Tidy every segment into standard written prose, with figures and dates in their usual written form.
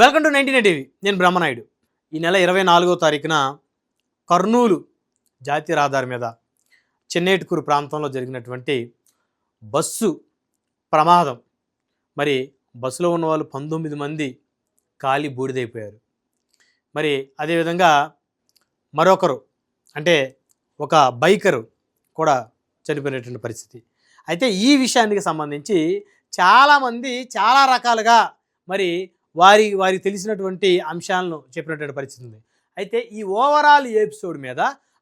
Welcome to 99 TV. నేను బ్రహ్మనాయుడు. ఈ నెల 24వ తారీఖున కర్నూలు జాతీయ రహదారి మీద చెన్నేటుకూరు ప్రాంతంలో జరిగినటువంటి బస్సు ప్రమాదం. మరి బస్సులో ఉన్న వాళ్ళు 19 మంది కాలి బూడిదైపోయారు. మరి అదేవిధంగా మరొకరు అంటే ఒక బైకరు కూడా చనిపోయినటువంటి పరిస్థితి. అయితే ఈ విషయానికి సంబంధించి చాలామంది చాలా రకాలుగా మరి వారికి తెలిసినటువంటి అంశాలను చెప్పినటువంటి పరిస్థితి ఉంది. అయితే ఈ ఓవరాల్ ఎపిసోడ్ మీద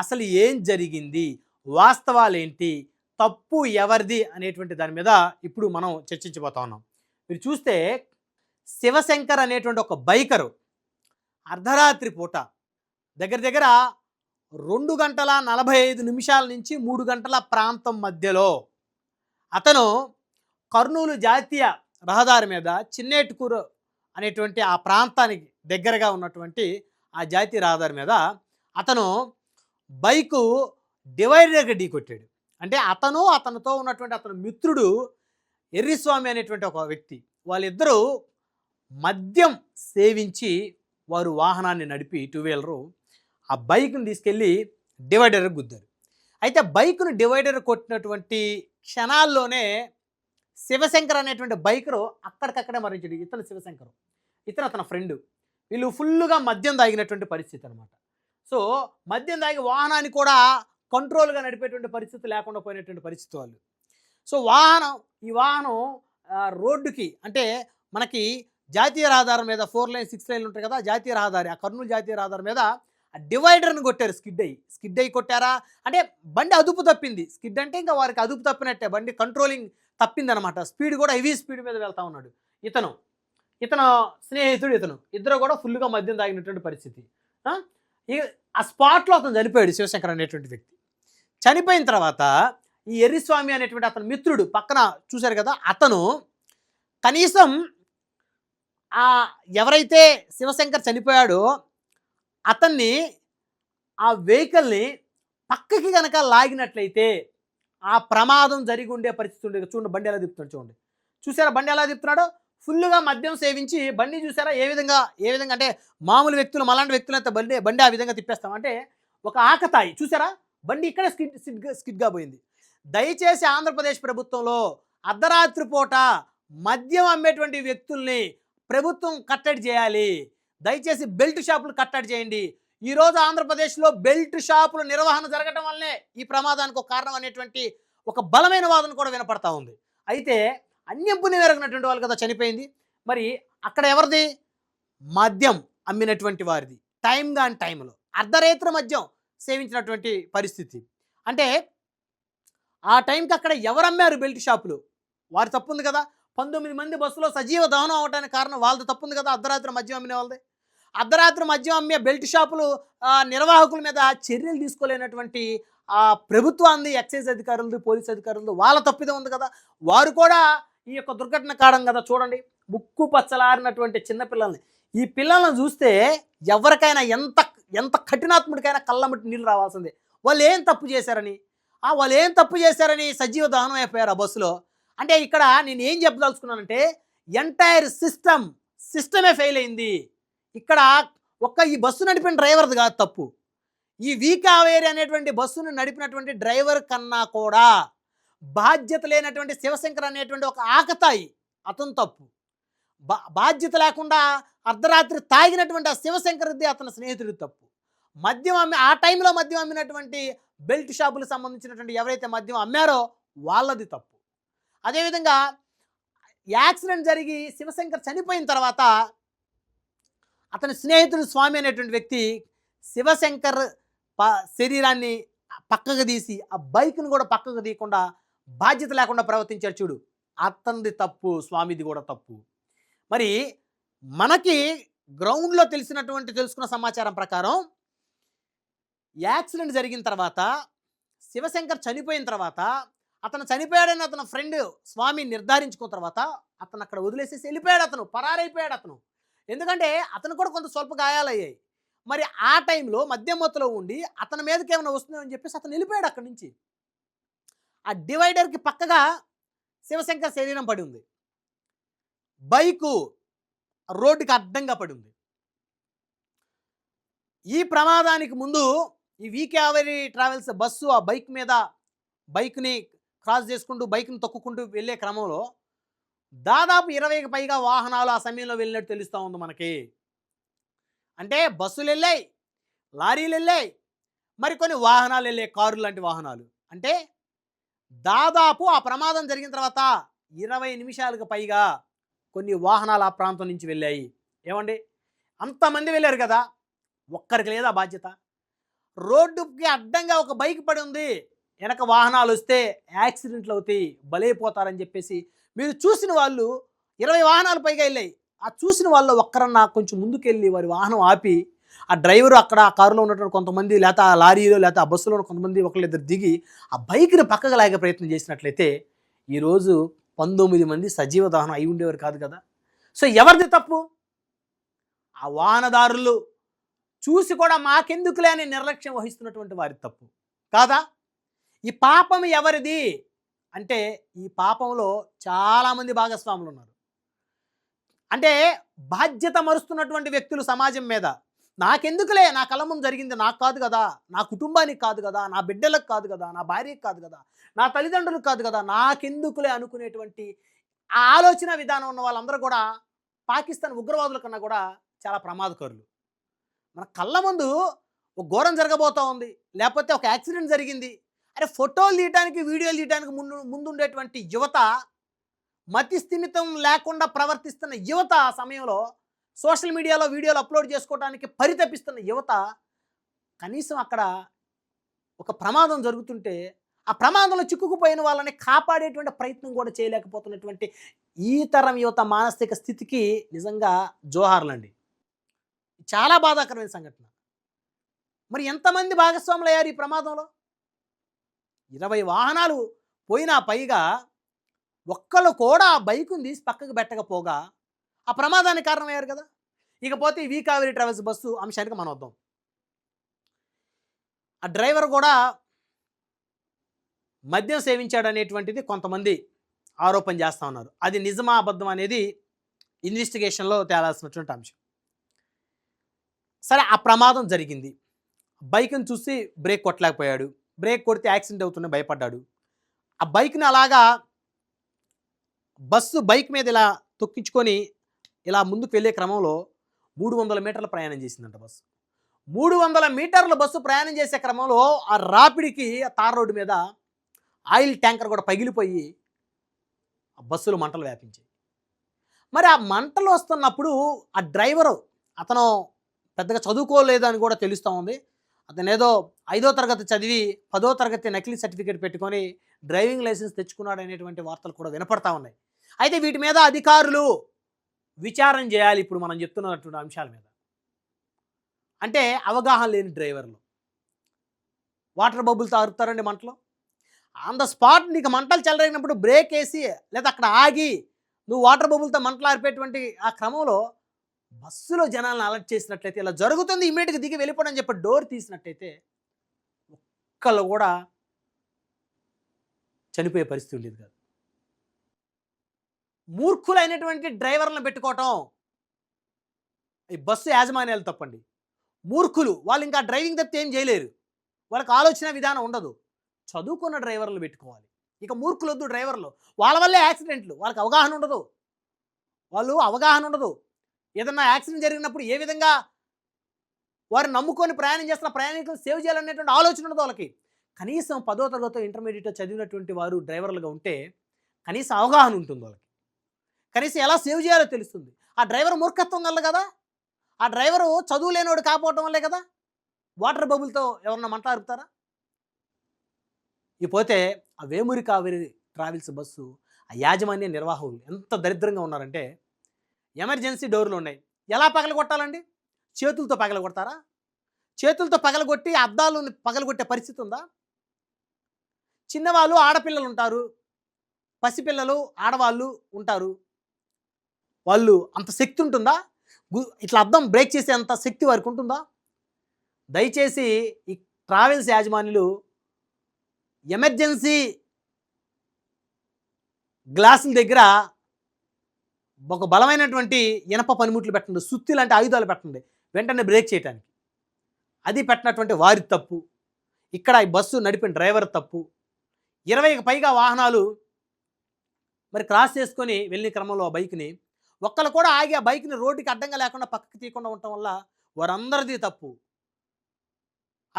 అసలు ఏం జరిగింది, వాస్తవాలు ఏంటి, తప్పు ఎవరిది అనేటువంటి దాని మీద ఇప్పుడు మనం చర్చించబోతా ఉన్నాం. మీరు చూస్తే శివశంకర్ అనేటువంటి ఒక బైకరు అర్ధరాత్రి పూట దగ్గర దగ్గర 2 గంటల 45 నిమిషాల నుంచి 3 గంటల ప్రాంతం మధ్యలో అతను కర్నూలు జాతీయ రహదారి మీద చిన్నేటుకూరు అనేటువంటి ఆ ప్రాంతానికి దగ్గరగా ఉన్నటువంటి ఆ జాతీయ రహదారి మీద అతను బైకు డివైడర్కి ఢీకొట్టాడు. అంటే అతనితో ఉన్నటువంటి అతని మిత్రుడు ఎర్రిస్వామి అనేటువంటి ఒక వ్యక్తి, వాళ్ళిద్దరూ మద్యం సేవించి వారు వాహనాన్ని నడిపి టూ వీలరు ఆ బైక్ను తీసుకెళ్ళి డివైడర్కి గుద్దారు. అయితే బైకును డివైడర్ కొట్టినటువంటి క్షణాల్లోనే శివశంకర్ అనేటువంటి బైకరు అక్కడికక్కడే మరణించాడు. ఇతను శివశంకర్, ఇతను అతని ఫ్రెండ్. వీళ్ళు ఫుల్లుగా మద్యం తాగినటువంటి పరిస్థితి అనమాట. సో మద్యం తాగి వాహనాన్ని కూడా కంట్రోల్గా నడిపేటువంటి పరిస్థితి లేకుండా పోయినటువంటి పరిస్థితి వాళ్ళు. సో ఈ వాహనం రోడ్డుకి అంటే మనకి జాతీయ రహదారి మీద 4 లైన్ 6 లైన్లు ఉంటాయి కదా, జాతీయ రహదారి, ఆ కర్నూలు జాతీయ రహదారి మీద ఆ డివైడర్ని కొట్టారు. స్కిడ్ అయ్యి కొట్టారా అంటే బండి అదుపు తప్పింది. స్కిడ్ అంటే ఇంకా వారికి అదుపు తప్పినట్టే, బండి కంట్రోలింగ్ తప్పిందనమాట. స్పీడ్ కూడా హెవీ స్పీడ్ మీద వెళ్తా ఉన్నాడు ఇతను స్నేహితుడు, ఇద్దరు కూడా ఫుల్గా మద్యం తాగినటువంటి పరిస్థితి. ఆ స్పాట్లో అతను చనిపోయాడు, శివశంకర్ అనేటువంటి వ్యక్తి. చనిపోయిన తర్వాత ఈ ఎర్రిస్వామి అనేటువంటి అతని మిత్రుడు పక్కన చూశారు కదా, అతను కనీసం ఎవరైతే శివశంకర్ చనిపోయాడో అతన్ని ఆ వెహికల్ని పక్కకి కనుక లాగినట్లయితే ఆ ప్రమాదం జరిగి ఉండే పరిస్థితి ఉండేది. చూడండి బండి ఎలా తిప్పుతున్నాడు, చూడండి. చూసారా బండి ఎలా తిప్పుతున్నాడో, ఫుల్గా మద్యం సేవించి బండి చూసారా ఏ విధంగా అంటే మామూలు వ్యక్తులు మలాంటి వ్యక్తులు అయితే బండి ఆ విధంగా తిప్పేస్తాం. అంటే ఒక ఆకతాయి. చూసారా బండి ఇక్కడే స్కిడ్గా పోయింది. దయచేసి ఆంధ్రప్రదేశ్ ప్రభుత్వంలో అర్ధరాత్రి పూట మద్యం అమ్మేటువంటి వ్యక్తుల్ని ప్రభుత్వం కట్టడి చేయాలి. దయచేసి బెల్ట్ షాపులు కట్టడి చేయండి. ఈరోజు ఆంధ్రప్రదేశ్లో బెల్ట్ షాపుల నిర్వహణ జరగడం వల్లనే ఈ ప్రమాదానికి ఒక కారణం అనేటువంటి ఒక బలమైన వాదన కూడా వినపడతా ఉంది. అయితే అన్యం పుణ్యం ఎరగినటువంటి వాళ్ళు కదా చనిపోయింది. మరి అక్కడ ఎవరిది? మద్యం అమ్మినటువంటి వారిది. టైంలో అర్ధరేత్ర మద్యం సేవించినటువంటి పరిస్థితి. అంటే ఆ టైంకి అక్కడ ఎవరు అమ్మారు బెల్ట్ షాపులు, వారి తప్పుంది కదా. 19 మంది బస్సులో సజీవ దహనం అవడానికి కారణం వాళ్ళది తప్పుంది కదా, అర్ధరాత్రి మద్యం అమ్మిన వాళ్ళది. అర్ధరాత్రి మద్యం అమ్మే బెల్ట్ షాపులు నిర్వాహకుల మీద చర్యలు తీసుకోలేనటువంటి ప్రభుత్వాన్ని, ఎక్సైజ్ అధికారులది, పోలీస్ అధికారులది వాళ్ళ తప్పిదం ఉంది కదా. వారు కూడా ఈ యొక్క దుర్ఘటన కారణం కదా. చూడండి ముక్కు పచ్చలారినటువంటి చిన్నపిల్లల్ని, ఈ పిల్లలను చూస్తే ఎవరికైనా ఎంత కఠినాత్ముడికైనా కళ్ళమట్టి నీళ్ళు రావాల్సిందే. వాళ్ళు ఏం తప్పు చేశారని సజీవ దహనం అయిపోయారు ఆ బస్సులో. అంటే ఇక్కడ నేను ఏం చెప్పదలుచుకున్నానంటే ఎంటైర్ సిస్టమే ఫెయిల్ అయింది. ఇక్కడ ఈ బస్సు నడిపిన డ్రైవర్ది కాదు తప్పు, ఈ వీకావేరి అనేటువంటి బస్సును నడిపినటువంటి డ్రైవర్ కన్నా కూడా బాధ్యత లేనటువంటి శివశంకర్ అనేటువంటి ఒక ఆకతాయి అతను తప్పు. బాధ్యత లేకుండా అర్ధరాత్రి తాగినటువంటి ఆ శివశంకర్ది అతని స్నేహితుడి తప్పు. ఆ టైంలో మద్యం అమ్మినటువంటి బెల్ట్ షాపులకు సంబంధించినటువంటి ఎవరైతే మద్యం అమ్మారో వాళ్ళది తప్పు. అదేవిధంగా యాక్సిడెంట్ జరిగి శివశంకర్ చనిపోయిన తర్వాత అతని స్నేహితుడు స్వామి అనేటువంటి వ్యక్తి శివశంకర్ శరీరాన్ని పక్కకు తీసి ఆ బైక్ను కూడా పక్కకు తీయకుండా బాధ్యత లేకుండా ప్రవర్తించారు చూడు, అతనిది తప్పు, స్వామిది కూడా తప్పు. మరి మనకి గ్రౌండ్లో తెలుసుకున్న సమాచారం ప్రకారం యాక్సిడెంట్ జరిగిన తర్వాత శివశంకర్ చనిపోయిన తర్వాత అతను చనిపోయాడని అతని ఫ్రెండ్ స్వామి నిర్ధారించుకున్న తర్వాత అతను అక్కడ వదిలేసేసి వెళ్ళిపోయాడు, పరారైపోయాడు. ఎందుకంటే అతను కూడా కొంత స్వల్ప గాయాలయ్యాయి. మరి ఆ టైంలో మద్యం మత్తులో ఉండి అతని మీదకి ఏమైనా వస్తుందని చెప్పేసి అతను వెళ్ళిపోయాడు అక్కడి నుంచి. ఆ డివైడర్కి పక్కగా శివశంకర్ శరీరం పడి ఉంది. బైకు రోడ్డుకి అడ్డంగా పడి ఉంది. ఈ ప్రమాదానికి ముందు ఈ వీకేవరి ట్రావెల్స్ బస్సు ఆ బైక్ని క్రాస్ చేసుకుంటూ బైక్ని తొక్కుకుంటూ వెళ్ళే క్రమంలో దాదాపు 20కి పైగా వాహనాలు ఆ సమయంలో వెళ్ళినట్టు తెలుస్తూ ఉంది మనకి. అంటే బస్సులు వెళ్ళాయి, లారీలు వెళ్ళాయి, మరికొన్ని వాహనాలు వెళ్ళాయి, కారు లాంటి వాహనాలు. అంటే దాదాపు ఆ ప్రమాదం జరిగిన తర్వాత 20 నిమిషాలకు పైగా కొన్ని వాహనాలు ఆ ప్రాంతం నుంచి వెళ్ళాయి. ఏమండి, అంతమంది వెళ్ళారు కదా, ఒక్కరికి లేదా బాధ్యత? రోడ్డుకి అడ్డంగా ఒక బైక్ పడి ఉంది, వెనక వాహనాలు వస్తే యాక్సిడెంట్లు అవుతాయి, బలైపోతారని చెప్పేసి మీరు చూసిన వాళ్ళు 20 వాహనాలు పైగా వెళ్ళాయి. ఆ చూసిన వాళ్ళు ఒక్కరన్నా కొంచెం ముందుకెళ్ళి వారి వాహనం ఆపి ఆ డ్రైవరు అక్కడ ఆ కారులో ఉన్నటువంటి కొంతమంది, లేకపోతే ఆ లారీలో లేకపోతే ఆ బస్సులో కొంతమంది ఒకళ్ళిద్దరు దిగి ఆ బైక్ని పక్కకు లాగే ప్రయత్నం చేసినట్లయితే ఈరోజు 19 మంది సజీవ దహనం అయి ఉండేవారు కాదు కదా. సో ఎవరిది తప్పు? ఆ వాహనదారులు చూసి కూడా మాకెందుకులే అని నిర్లక్ష్యం వహిస్తున్నటువంటి వారి తప్పు కాదా? ఈ పాపం ఎవరిది అంటే ఈ పాపంలో చాలామంది భాగస్వాములు ఉన్నారు. అంటే బాధ్యత మరుస్తున్నటువంటి వ్యక్తులు సమాజం మీద. నాకెందుకులే, నా కళ్ళ ముందు జరిగింది నాకు కాదు కదా, నా కుటుంబానికి కాదు కదా, నా బిడ్డలకు కాదు కదా, నా భార్యకి కాదు కదా, నా తల్లిదండ్రులకు కాదు కదా, నాకెందుకులే అనుకునేటువంటి ఆ ఆలోచన విధానం ఉన్న వాళ్ళందరూ కూడా పాకిస్తాన్ ఉగ్రవాదుల కన్నా కూడా చాలా ప్రమాదకరులు. మన కళ్ళ ముందు ఒక ఘోరం జరగబోతూ ఉంది, లేకపోతే ఒక యాక్సిడెంట్ జరిగింది, అరే ఫోటోలు తీయడానికి వీడియోలు తీయడానికి ముందుండేటువంటి యువత, మతి స్థిమితం లేకుండా ప్రవర్తిస్తున్న యువత ఆ సమయంలో సోషల్ మీడియాలో వీడియోలు అప్లోడ్ చేసుకోవడానికి పరితపిస్తున్న యువత కనీసం అక్కడ ఒక ప్రమాదం జరుగుతుంటే ఆ ప్రమాదంలో చిక్కుకుపోయిన వాళ్ళని కాపాడేటువంటి ప్రయత్నం కూడా చేయలేకపోతున్నటువంటి ఈ తరం యువత మానసిక స్థితికి నిజంగా జోహార్లండి. చాలా బాధాకరమైన సంఘటన. మరి ఎంతమంది భాగస్వాములు అయ్యారు ఈ ప్రమాదంలో? 20 వాహనాలు పోయినా పైగా ఒక్కళ్ళు కూడా ఆ బైకుని తీసి పక్కకు పెట్టకపోగా ఆ ప్రమాదానికి కారణమయ్యారు కదా. ఇకపోతే ఈ వీకావరి ట్రావెల్స్ బస్సు అంశానికి మనం వద్దాం. ఆ డ్రైవర్ కూడా మద్యం సేవించాడనేటువంటిది కొంతమంది ఆరోపణ చేస్తూ ఉన్నారు. అది నిజమా అబద్ధం అనేది ఇన్వెస్టిగేషన్లో తేలాల్సినటువంటి అంశం. సరే, ఆ ప్రమాదం జరిగింది, బైక్ని చూసి బ్రేక్ కొట్టలేకపోయాడు, బ్రేక్ కొడితే యాక్సిడెంట్ అవుతుందని భయపడ్డాడు. ఆ బైక్ని అలాగా బైక్ మీద ఇలా తొక్కించుకొని ఇలా ముందుకు వెళ్ళే క్రమంలో 300 మీటర్ల ప్రయాణం చేసిందంట బస్సు. 300 మీటర్ల బస్సు ప్రయాణం చేసే క్రమంలో ఆ రాపిడికి తార్ రోడ్డు మీద ఆయిల్ ట్యాంకర్ కూడా పగిలిపోయి ఆ బస్సులో మంటలు వ్యాపించాయి. మరి ఆ మంటలు వస్తున్నప్పుడు ఆ డ్రైవరు అతను పెద్దగా చదువుకోలేదు అని కూడా తెలుస్తూ ఉంది. అతను ఏదో 5వ తరగతి చదివి 10వ తరగతి నకిలీ సర్టిఫికేట్ పెట్టుకొని డ్రైవింగ్ లైసెన్స్ తెచ్చుకున్నాడు అనేటువంటి వార్తలు కూడా వినపడతా ఉన్నాయి. అయితే వీటి మీద అధికారులు విచారణ చేయాలి ఇప్పుడు మనం చెప్తున్నటువంటి అంశాల మీద. అంటే అవగాహన లేని డ్రైవర్లు వాటర్ బబుల్తో అరుతారండి మంటలు. ఆన్ ద స్పాట్ నీకు మంటలు చెలరేగినప్పుడు బ్రేక్ వేసి లేదా అక్కడ ఆగి నువ్వు వాటర్ బబుల్తో మంటలు ఆరిపేటువంటి ఆ క్రమంలో బస్సులో జనాలను అలర్ట్ చేసినట్లయితే ఇలా జరుగుతుంది, ఇమీడియట్గా దిగి వెళ్ళిపోవడం చెప్పి డోర్ తీసినట్టయితే ఒక్కళ్ళు కూడా చనిపోయే పరిస్థితి ఉండేది కాదు. మూర్ఖులైనటువంటి డ్రైవర్లను పెట్టుకోవటం ఈ బస్సు యాజమాన్యాలు తప్పండి. మూర్ఖులు వాళ్ళు ఇంకా డ్రైవింగ్ తప్పితే ఏం చేయలేరు, వాళ్ళకి ఆలోచన విధానం ఉండదు. చదువుకున్న డ్రైవర్లు పెట్టుకోవాలి. ఇక మూర్ఖులు వద్దు డ్రైవర్లు, వాళ్ళ వల్లే యాక్సిడెంట్లు. వాళ్ళకి అవగాహన ఉండదు. ఏదన్నా యాక్సిడెంట్ జరిగినప్పుడు ఏ విధంగా వారు నమ్ముకొని ప్రయాణం చేస్తున్న ప్రయాణికులను సేవ్ చేయాలనేటువంటి ఆలోచన ఉండదు వాళ్ళకి. కనీసం 10వ తరగతి ఇంటర్మీడియట్ చదివినటువంటి వారు డ్రైవర్లుగా ఉంటే కనీసం అవగాహన ఉంటుంది వాళ్ళకి, కనీసం ఎలా సేవ్ చేయాలో తెలుస్తుంది. ఆ డ్రైవర్ మూర్ఖత్వం వల్ల కదా, ఆ డ్రైవరు చదువు లేనివాడు కాకపోవటం వల్లే కదా వాటర్ బబుల్తో ఎవరన్నా మాట్లాడుతారా. ఇకపోతే ఆ వేమూరి కావేరి ట్రావెల్స్ బస్సు ఆ యాజమాన్య నిర్వాహకులు ఎంత దరిద్రంగా ఉన్నారంటే, ఎమర్జెన్సీ డోర్లు ఉన్నాయి, ఎలా పగలగొట్టాలండి? చేతులతో పగలగొడతారా? చేతులతో పగలగొట్టి అద్దాలు పగలగొట్టే పరిస్థితి ఉందా? చిన్నవాళ్ళు ఆడపిల్లలు ఉంటారు, పసిపిల్లలు ఆడవాళ్ళు ఉంటారు, వాళ్ళు అంత శక్తి ఉంటుందా? ఇట్లా అద్దం బ్రేక్ చేసే అంత శక్తి వారికి ఉంటుందా? దయచేసి ఈ ట్రావెల్స్ యాజమాన్యులు ఎమర్జెన్సీ గ్లాసుల దగ్గర ఒక బలమైనటువంటి ఇనప పనిముట్లు పెట్టండి, సుత్తి లాంటి ఆయుధాలు పెట్టండి వెంటనే బ్రేక్ చేయడానికి. అది పెట్టినటువంటి వారి తప్పు. ఇక్కడ ఈ బస్సు నడిపిన డ్రైవర్ తప్పు. 20కి పైగా వాహనాలు మరి క్రాస్ చేసుకొని వెళ్ళిన క్రమంలో ఆ బైక్ని ఒక్కరు కూడా ఆగి ఆ బైక్ని రోడ్డుకి అడ్డంగా లేకుండా పక్కకి తీయకుండా ఉండటం వల్ల వారందరిది తప్పు.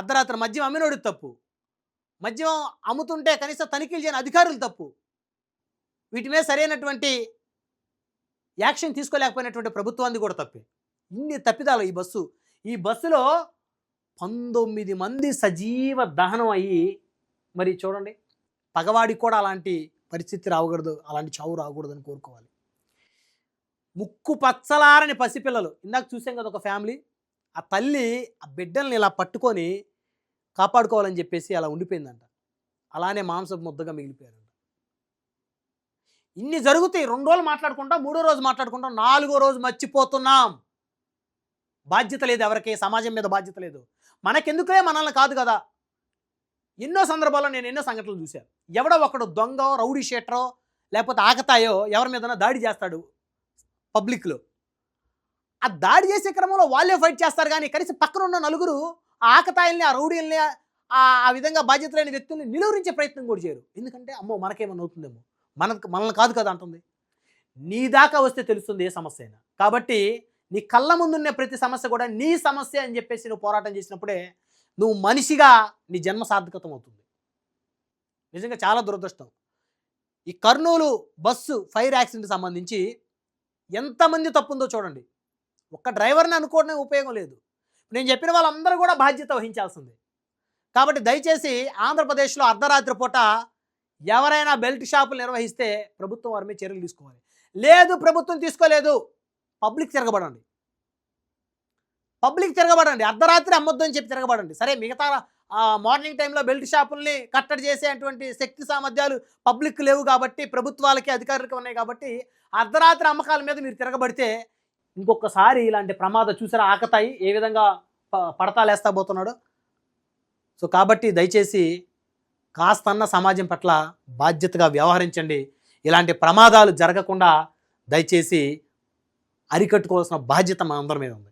అర్ధరాత్రి మద్యం అమ్మినోడి తప్పు. మద్యం అమ్ముతుంటే కనీసం తనిఖీలు చేయని అధికారులు తప్పు. వీటి మీద సరైనటువంటి యాక్షన్ తీసుకోలేకపోయినటువంటి ప్రభుత్వాన్ని కూడా తప్పే. ఇన్ని తప్పిదాలు ఈ బస్సులో 19 మంది సజీవ దహనం అయ్యి, మరి చూడండి, పగవాడికి కూడా అలాంటి పరిస్థితి రాకూడదు, అలాంటి చావు రాకూడదని కోరుకోవాలి. ముక్కు పచ్చలారని పసిపిల్లలు, ఇందాక చూసాం కదా ఒక ఫ్యామిలీ, ఆ తల్లి ఆ బిడ్డల్ని ఇలా పట్టుకొని కాపాడుకోవాలని చెప్పేసి అలా ఉండిపోయిందంట. అలానే మాంసపు ముద్దగా మిగిలిపోయారంట. ఇన్ని జరుగుతాయి. 2 రోజులు మాట్లాడుకుంటాం, 3వ రోజు మాట్లాడుకుంటాం, 4వ రోజు మర్చిపోతున్నాం. బాధ్యత లేదు ఎవరికి, సమాజం మీద బాధ్యత లేదు. మనకెందుకులే, మనల్ని కాదు కదా. ఎన్నో సందర్భాల్లో నేను ఎన్నో సంఘటనలు చూశాను. ఎవడో ఒకడు దొంగ, రౌడీ షీటరో లేకపోతే ఆకతాయో ఎవరి మీదనో దాడి చేస్తాడు పబ్లిక్లో. ఆ దాడి చేసే క్రమంలో వాళ్ళే ఫైట్ చేస్తారు, కానీ కనీసం పక్కన ఉన్న నలుగురు ఆ ఆకతాయిల్ని, ఆ రౌడీల్ని, ఆ విధంగా బాధ్యత లేని వ్యక్తుల్ని నిలువరించే ప్రయత్నం కూడా చేయరు. ఎందుకంటే అమ్మో మనకేమన్నా అవుతుందేమో, మనల్ని కాదు కదా అంటుంది. నీ దాకా వస్తే తెలుస్తుంది ఏ సమస్య అయినా. కాబట్టి నీ కళ్ళ ముందున్న ప్రతి సమస్య కూడా నీ సమస్య అని చెప్పేసి నువ్వు పోరాటం చేసినప్పుడే నువ్వు మనిషిగా నీ జన్మ సార్థకతం అవుతుంది. నిజంగా చాలా దురదృష్టం. ఈ కర్నూలు బస్సు ఫైర్ యాక్సిడెంట్ సంబంధించి ఎంతమంది తప్పుందో చూడండి. ఒక్క డ్రైవర్ని అనుకోవడం ఉపయోగం లేదు. నేను చెప్పిన వాళ్ళందరూ కూడా బాధ్యత వహించాల్సిందే. కాబట్టి దయచేసి ఆంధ్రప్రదేశ్లో అర్ధరాత్రి పూట ఎవరైనా బెల్ట్ షాపులు నిర్వహిస్తే ప్రభుత్వం వారి మీద చర్యలు తీసుకోవాలి. లేదు, ప్రభుత్వం తీసుకోలేదు, పబ్లిక్ తిరగబడండి. అర్ధరాత్రి అమ్మొద్దు అని చెప్పి తిరగబడండి. సరే, మిగతా మార్నింగ్ టైంలో బెల్ట్ షాపుల్ని కట్టడి చేసేటువంటి శక్తి సామర్థ్యాలు పబ్లిక్ లేవు కాబట్టి, ప్రభుత్వాలకి అధికారులకి ఉన్నాయి కాబట్టి, అర్ధరాత్రి అమ్మకాల మీద మీరు తిరగబడితే ఇంకొకసారి ఇలాంటి ప్రమాదం చూసారా, ఆకతాయి ఏ విధంగా పడతాలేస్తా పోతున్నాడు. సో కాబట్టి దయచేసి కాస్తన్న సమాజం పట్ల బాధ్యతగా వ్యవహరించండి. ఇలాంటి ప్రమాదాలు జరగకుండా దయచేసి అరికట్టుకోవాల్సిన బాధ్యత మా అందరి మీద ఉంది.